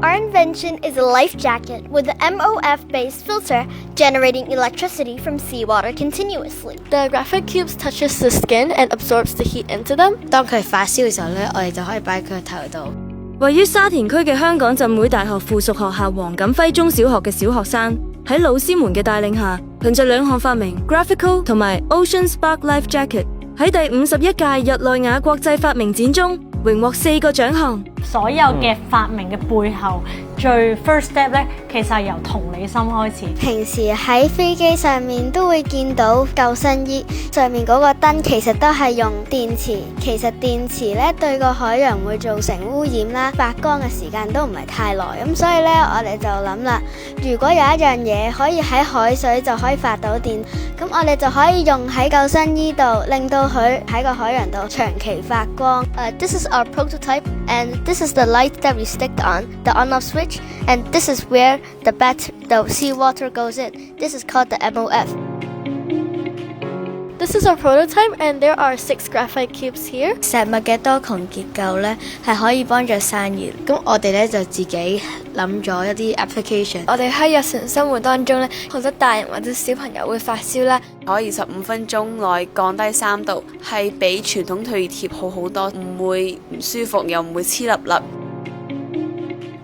Our invention is a life jacket with an MOF-based filter generating electricity from seawater continuously. The graphite cubes touches the skin and absorbs the heat into them. 當佢發燒嘅時候呢，我哋就可以擺喺佢個頭度。位於沙田區嘅香港浸會大學附屬學校黃錦輝中小學嘅小學生喺老師們嘅帶領下，憑着兩項發明 Graphical 同埋 Ocean Spark Life Jacket 喺第51屆日內瓦國際發明展中榮獲4個獎項。所有嘅發明嘅背後，最 first step 咧，其實係由同理心開始。平時喺飛機上面都會見到救生衣上面嗰個燈，其實都係用電池。其實電池咧對個海洋會造成污染啦，發光嘅時間都唔係太耐。咁所以咧，我哋就諗啦，如果有一樣嘢可以喺海水就可以發到電，咁我哋就可以用喺救生衣度，令到佢喺個海洋度長期發光。This is our prototype, and this is the light that we stick on, the on-off switch, and this is where the seawater goes in. This is called the MOF. This is our prototype, and there are 6 graphite cubes here. 石墨嘅多窮結構呢係可以幫助散熱，咁我哋呢就自己諗咗一啲 application。我哋喺日常生活當中呢，好多大人或者小朋友會發燒啦，可以15分鐘內降低3度，係比傳統退熱貼好好多，唔會唔舒服又唔會黐粒粒。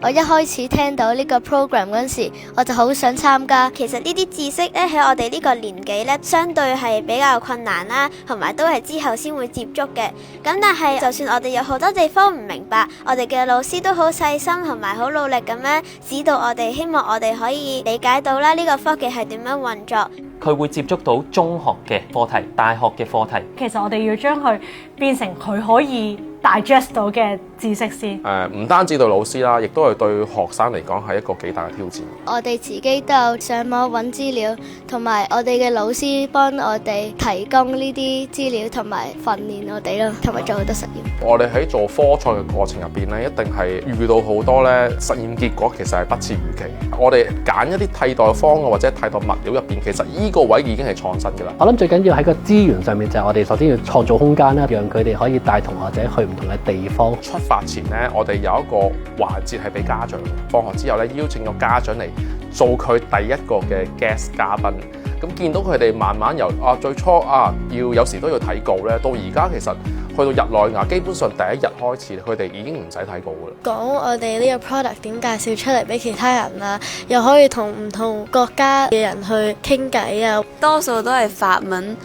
我一開始聽到呢個 program 嗰陣時，我就好想參加。其實呢啲知識咧喺我哋呢個年紀咧，相對係比較困難啦，同埋都係之後先會接觸嘅。咁但係就算我哋有好多地方唔明白，我哋嘅老師都好細心同埋好努力咁樣指導我哋，希望我哋可以理解到啦呢個科技係點樣運作。佢會接觸到中學嘅課題、大學嘅課題。其實我哋要將佢變成佢可以digest 到嘅知識先。唔單止對老師啦，亦都係對學生嚟講係一個幾大嘅挑戰。我哋自己都有上網揾資料，同埋我哋嘅老師幫我哋提供呢啲資料，同埋訓練我哋咯，同埋做好多實驗。我哋喺做科賽嘅過程入邊咧，一定係遇到好多咧實驗結果其實係不似預期。我哋揀一啲替代方案或者替代物料入邊，其實呢個位已經係創新㗎啦。我諗最緊要喺個資源上面就係我哋首先要創造空間啦，讓佢哋可以帶同學仔去唔同嘅地方。出發前呢，我哋有一個環節係俾家長，放學之後咧邀請個家長嚟做佢第一個嘅 guest 嘉賓。咁見到佢哋慢慢由最初有時都要睇稿咧，到而家其實去到日內瓦，基本上第一日開始，佢哋已經唔使睇稿㗎啦。講我哋呢個 product 點介紹出嚟俾其他人啊，又可以同唔同國家嘅人去傾偈啊。多數都係法文，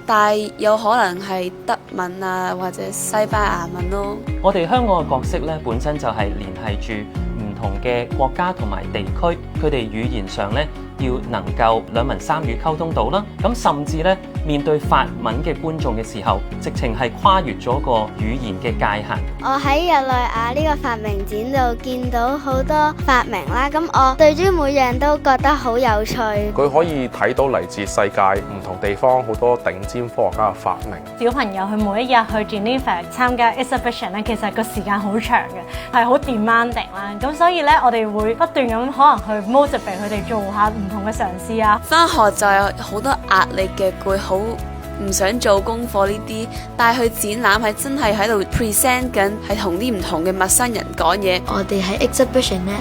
但係有可能係德文啊或者西班牙文咯。我哋香港嘅角色咧，本身就係聯繫住唔同嘅國家同埋地區，佢哋語言上咧要能夠2文3語溝通到啦。咁甚至咧面對法文嘅觀眾嘅時候，直情係跨越咗個語言嘅界限。我喺日內瓦呢個發明展度見到好多發明啦，咁我對於每樣都覺得好有趣。佢可以睇到嚟自世界唔同地方好多頂尖科學家嘅發明。小朋友佢每一日去 Geneva 參加 exhibition 咧，其實個時間好長嘅，係好 demanding 啦。咁所以咧，我哋會不斷咁可能去 motivate 佢哋做下唔同嘅嘗試啊。返學就有好多壓力嘅，會好唔想做功課呢啲，但係去展覽係真係喺度 present 緊，係同啲唔同嘅陌生人講嘢。我哋喺 exhibition 咧，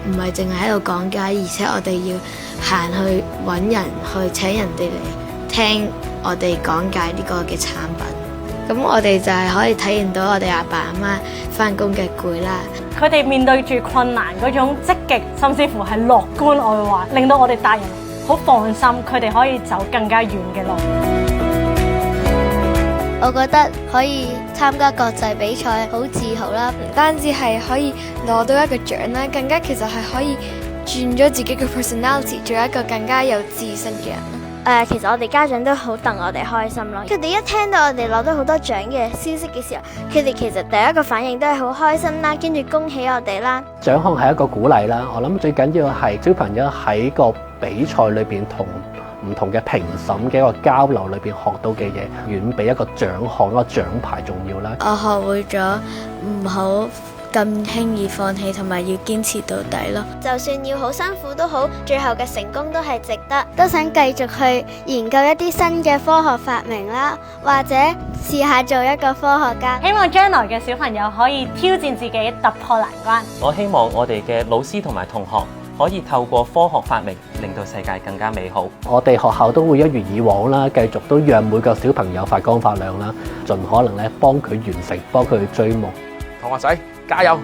唔係淨係喺度講解，而且我哋要行去揾人，去請人哋嚟聽我哋講解呢個嘅產品。咁我哋就係可以體驗到我哋阿爸阿媽返工嘅攰啦。佢哋面對住困難嗰種積極，甚至乎係樂觀，我會話令到我哋大人好放心，佢哋可以走更加遠嘅路。我覺得可以參加國際比賽，好自豪啦！唔單止係可以攞到一個獎啦，更加其實係可以轉咗自己嘅 personality， 做一個更加有自信嘅人。其實我哋家長都好戥我哋開心咯。佢哋一聽到我哋攞到好多獎嘅消息嘅時候，佢哋其實第一個反應都係好開心啦，跟住恭喜我哋啦。獎項係一個鼓勵啦，我諗最緊要係小朋友喺個比賽裏邊同唔同嘅評審嘅一個交流裏邊學到嘅嘢，遠比一個獎項一個獎牌重要啦。我學會咗唔好咁輕易放棄，同埋要堅持到底咯。就算要好辛苦都好，最後嘅成功都係值得。都想繼續去研究一啲新嘅科學發明啦，或者試下做一個科學家。希望將來嘅小朋友可以挑戰自己，突破難關。我希望我哋嘅老師同埋同學可以透過科學發明，令到世界更加美好。我哋學校都會一如以往啦，繼續都讓每個小朋友發光發亮啦，盡可能咧幫佢完成，幫佢追夢。同學仔加油！